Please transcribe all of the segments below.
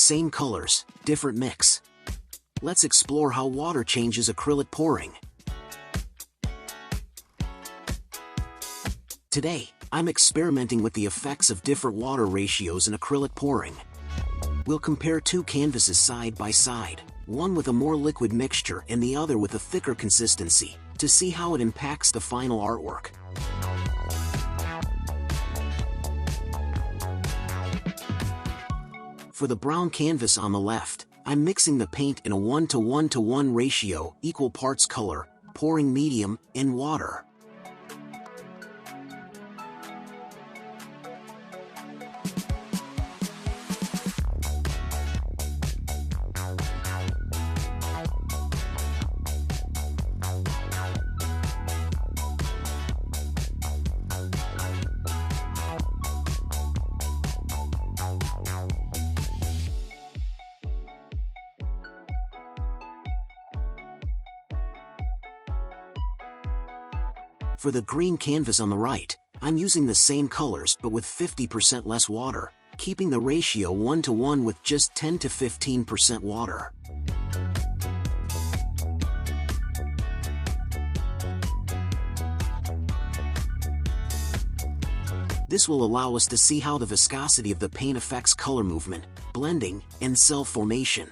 Same colors, different mix. Let's explore how water changes acrylic pouring. Today, I'm experimenting with the effects of different water ratios in acrylic pouring. We'll compare two canvases side by side, one with a more liquid mixture and the other with a thicker consistency, to see how it impacts the final artwork. For the brown canvas on the left, I'm mixing the paint in a 1:1:1 ratio, equal parts color, pouring medium, and water. For the green canvas on the right, I'm using the same colors but with 50% less water, keeping the ratio 1:1 with just 10 to 15% water. This will allow us to see how the viscosity of the paint affects color movement, blending, and cell formation.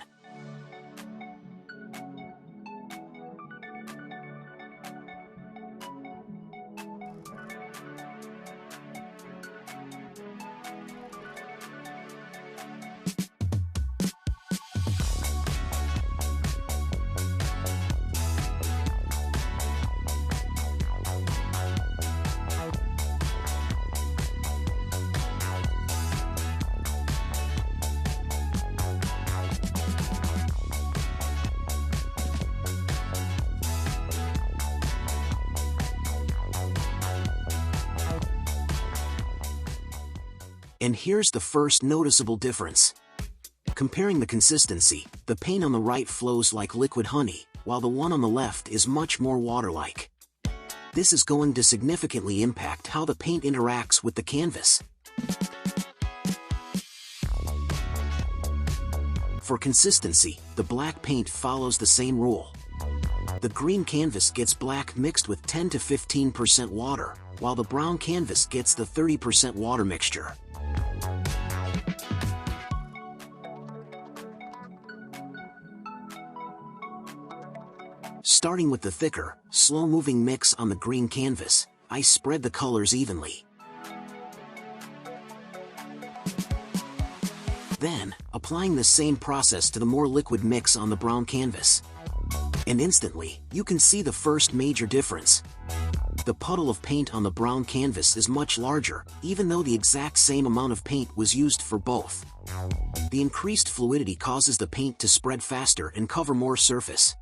And here's the first noticeable difference. Comparing the consistency, the paint on the right flows like liquid honey, while the one on the left is much more water-like. This is going to significantly impact how the paint interacts with the canvas. For consistency, the black paint follows the same rule. The green canvas gets black mixed with 10 to 15% water, while the brown canvas gets the 30% water mixture. Starting with the thicker, slow-moving mix on the green canvas, I spread the colors evenly. Then, applying the same process to the more liquid mix on the brown canvas. And instantly, you can see the first major difference. The puddle of paint on the brown canvas is much larger, even though the exact same amount of paint was used for both. The increased fluidity causes the paint to spread faster and cover more surface.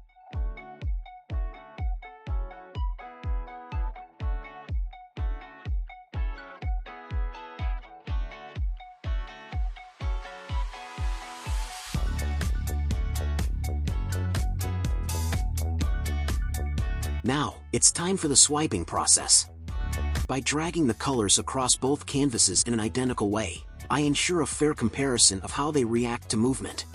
Now, it's time for the swiping process. By dragging the colors across both canvases in an identical way, I ensure a fair comparison of how they react to movement.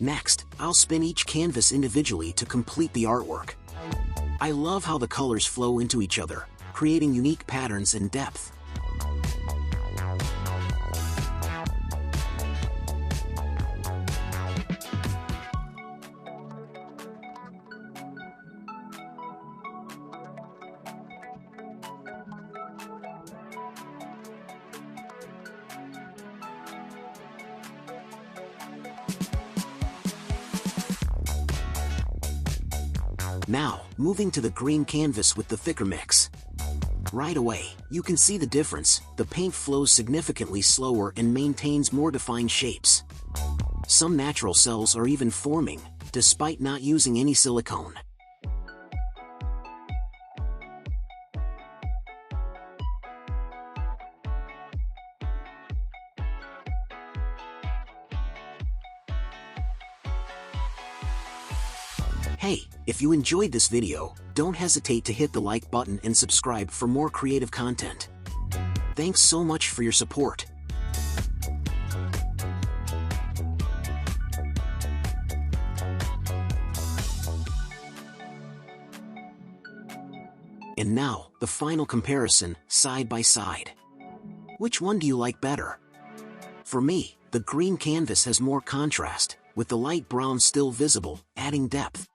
Next, I'll spin each canvas individually to complete the artwork. I love how the colors flow into each other, creating unique patterns and depth. Now, moving to the green canvas with the thicker mix. Right away, you can see the difference. The paint flows significantly slower and maintains more defined shapes. Some natural cells are even forming, despite not using any silicone. Hey, if you enjoyed this video, don't hesitate to hit the like button and subscribe for more creative content. Thanks so much for your support. And now, the final comparison, side by side. Which one do you like better? For me, the green canvas has more contrast, with the light brown still visible, adding depth.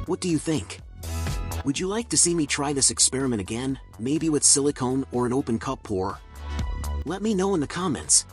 What do you think? Would you like to see me try this experiment again, maybe with silicone or an open cup pour? Let me know in the comments.